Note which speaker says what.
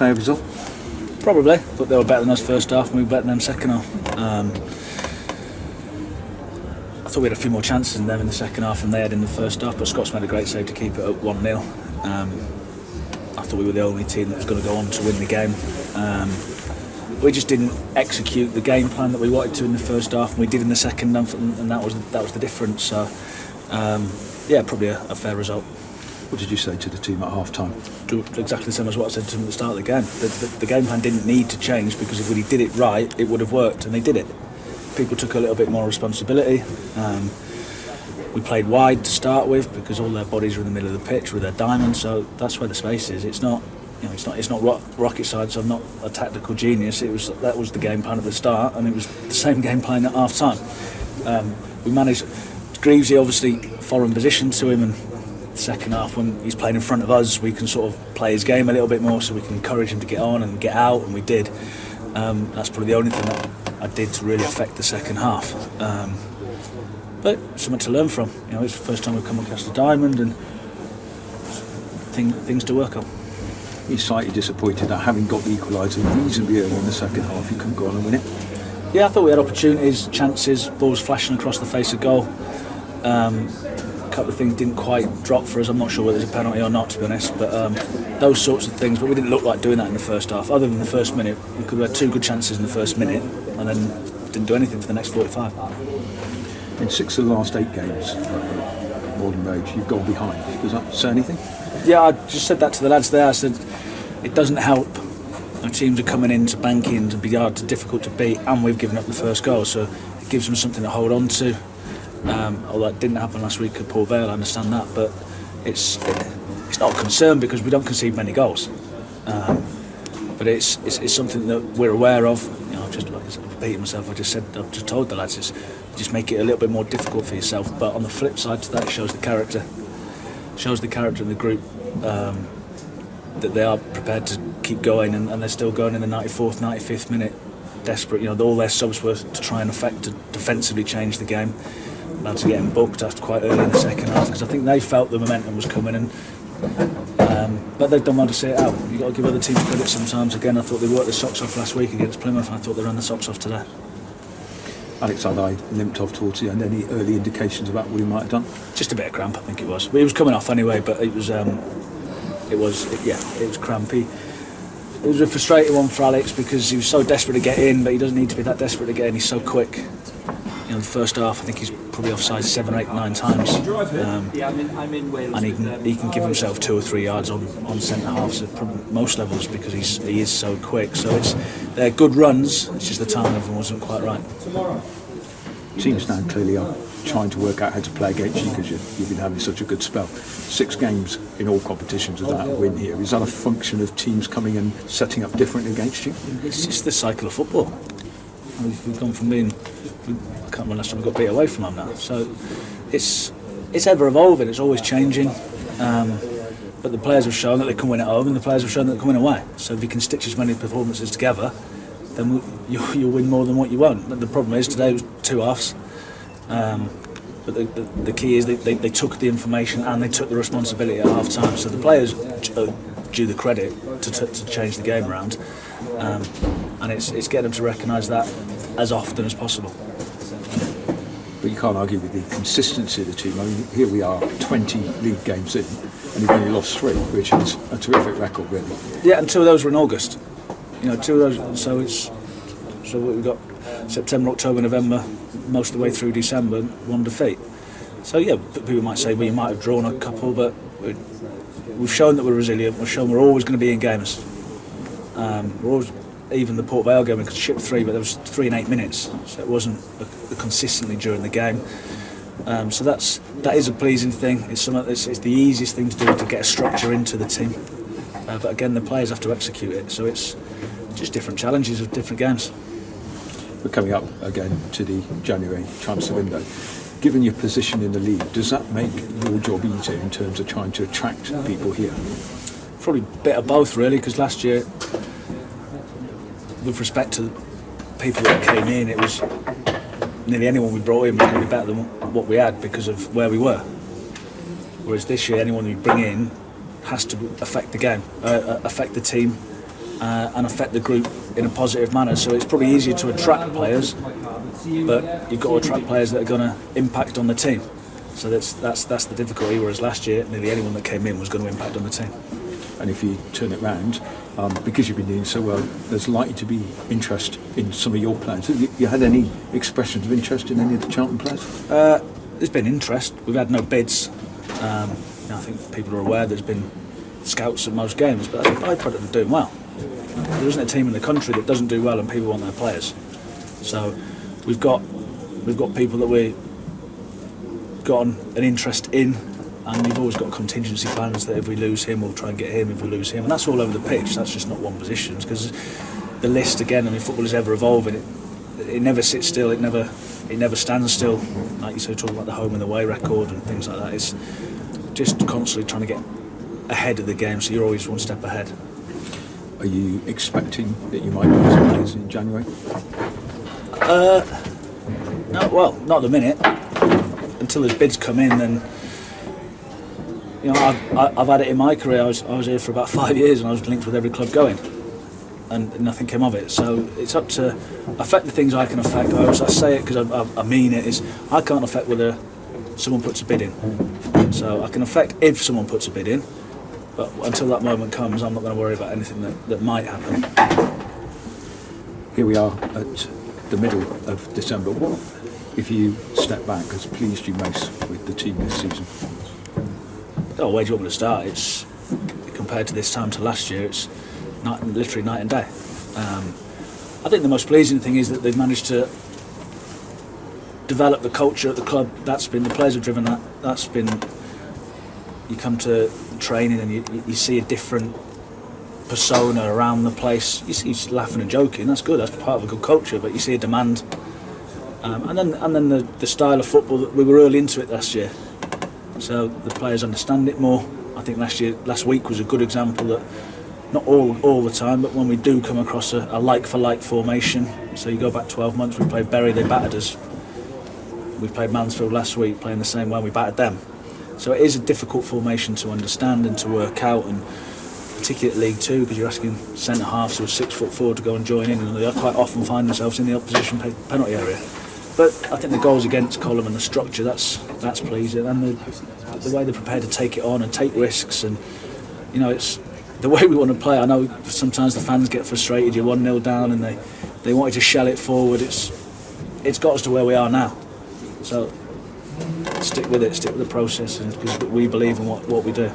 Speaker 1: fair result?
Speaker 2: Probably, but they were better than us first half and we were better than them second half. I thought we had a few more chances than them in the second half than they had in the first half, but Scott's made a great save to keep it at 1-0. I thought we were the only team that was going to go on to win the game. We just didn't execute the game plan that we wanted to in the first half, and we did in the second half, and that was the difference. So, yeah, probably a fair result.
Speaker 1: What did you say to the team at half-time?
Speaker 2: Exactly the same as what I said to them at the start of the game. The game plan didn't need to change, because if we did it right, it would have worked, and they did it. People took a little bit more responsibility. We played wide to start with because all their bodies are in the middle of the pitch with their diamond, so that's where the space is. It's not rocket science. I'm not a tactical genius. That was the game plan at the start, and it was the same game plan at half time. We managed. Greavesy, obviously foreign position to him, and the second half when he's playing in front of us, we can sort of play his game a little bit more, so we can encourage him to get on and get out, and we did. That's probably the only thing that I did to really affect the second half. But something to learn from. It's the first time we've come across the diamond, and things to work on.
Speaker 1: You're slightly disappointed that having got the equaliser reasonably early in the second half, you couldn't go on and win it?
Speaker 2: Yeah, I thought we had opportunities, chances, balls flashing across the face of goal. A couple of things didn't quite drop for us. I'm not sure whether it's a penalty or not, to be honest, but those sorts of things. But we didn't look like doing that in the first half. Other than the first minute, we could have had 2 good chances in the first minute, and then didn't do anything for the next 45.
Speaker 1: In 6 of the last 8 games at Malden Road, you've gone behind. Does that say anything?
Speaker 2: Yeah, I just said that to the lads there. I said it doesn't help. Our teams are coming into banking to be hard, difficult to beat, and we've given up the first goal, so it gives them something to hold on to. Although it didn't happen last week at Port Vale, I understand that, but it's not a concern because we don't concede many goals. But it's something that we're aware of. I've just repeating myself. I've just told the lads, just make it a little bit more difficult for yourself. But on the flip side to that, it shows the character. Shows the character in the group, that they are prepared to keep going, and they're still going in the 94th, 95th minute, desperate. All their subs were to try and affect to defensively change the game. Lads are getting booked after quite early in the second half because I think they felt the momentum was coming, and but they've done well to see it out. You've got to give other teams credit sometimes. Again, I thought they worked the socks off last week against Plymouth, and I thought they ran the socks off today.
Speaker 1: Alex Adai limped off towards the end. Any early indications about what he might have done?
Speaker 2: Just a bit of cramp, I think it was. He was coming off anyway, but it was crampy. It was a frustrating one for Alex because he was so desperate to get in, but he doesn't need to be that desperate to get in. He's so quick. The first half, I think he's probably offside 7, 8, 9 times, and he can give himself 2 or 3 yards on centre halves at most levels because he is so quick. So they're good runs. It's just the timing of them wasn't quite right.
Speaker 1: Teams now clearly are trying to work out how to play against you because you've been having such a good spell. 6 games in all competitions without a win here. Is that a function of teams coming and setting up differently against you?
Speaker 2: It's just the cycle of football. We've gone from being, I can't remember last time we got beat away from them now. So it's ever evolving. It's always changing. But the players have shown that they can win at home, and the players have shown that they can win away. So if you can stitch as many performances together, then you'll win more than what you won't. But the problem is today was 2 halves. But the key is they took the information and they took the responsibility at half time. So the players due the credit to change the game around, and it's getting them to recognise that as often as possible.
Speaker 1: But you can't argue with the consistency of the team. I mean, here we are, 20 league games in, and you've only lost 3, which is a terrific record, really.
Speaker 2: Yeah, and 2 of those were in August. 2 of those. So we've got September, October, November, most of the way through December, 1 defeat. So yeah, people might say, well, you might have drawn a couple, but we've shown that we're resilient. We've shown we're always going to be in games. We're always, even the Port Vale game, we could ship 3, but there was 3 in 8 minutes, so it wasn't consistently during the game. So that is a pleasing thing. It's the easiest thing to do, to get a structure into the team. But again, the players have to execute it. So it's just different challenges of different games.
Speaker 1: We're coming up again to the January transfer window. Given your position in the league, does that make your job easier in terms of trying to attract people here?
Speaker 2: Probably a bit of both, really, because last year, with respect to people that came in, it was nearly anyone we brought in was going to be better than what we had because of where we were. Whereas this year, anyone we bring in has to affect the game, affect the team, and affect the group in a positive manner. So it's probably easier to attract players, but you've got to attract players that are going to impact on the team. So that's the difficulty. Whereas last year, nearly anyone that came in was going to impact on the team.
Speaker 1: And if you turn it round, because you've been doing so well, there's likely to be interest in some of your players. Have you had any expressions of interest in any of the Cheltenham players?
Speaker 2: There's been interest. We've had no bids. I think people are aware there's been scouts at most games, but that's a byproduct of doing well. There isn't a team in the country that doesn't do well and people want their players. So we've got people that we've got an interest in, and we've always got contingency plans that if we lose him, we'll try and get him. If we lose him, and that's all over the pitch. That's just not one position, because the list again. I mean, football is ever evolving. It never sits still. It never stands still. Like you say, talking about the home and away record and things like that. It's just constantly trying to get ahead of the game, so you're always one step ahead.
Speaker 1: Are you expecting that you might lose some players in January?
Speaker 2: No, well, not at the minute. Until there's bids come in, then I've had it in my career. I was here for about 5 years, and I was linked with every club going, and nothing came of it. So it's up to affect the things I can affect. I say it because I mean it. Is I can't affect whether someone puts a bid in. So I can affect if someone puts a bid in, but until that moment comes, I'm not going to worry about anything that might happen.
Speaker 1: Here we are at the middle of December. What, if you step back, has pleased you most with the team this season?
Speaker 2: Oh, where do you want me to start? It's compared to this time to last year, it's literally night and day. I think the most pleasing thing is that they've managed to develop the culture at the club. That's been, the players have driven that. That's been, you come to training and you see a different persona around the place. You see laughing and joking. That's good. That's part of a good culture. But you see a demand, and then the style of football that we were early into it last year. So the players understand it more. I think last week was a good example that not all the time, but when we do come across a like for like formation. So you go back 12 months, we played Bury, they battered us. We played Mansfield last week, playing the same way, we battered them. So it is a difficult formation to understand and to work out, and particularly at League Two, because you're asking centre halves who are 6'4" to go and join in, and they quite often find themselves in the opposition penalty area. But I think the goals against column and the structure, that's pleasing, and the way they're prepared to take it on and take risks, and it's the way we want to play. I know sometimes the fans get frustrated. You're 1-0 down, and they want you to shell it forward. It's got us to where we are now. So stick with it, stick with the process, because we believe in what we do.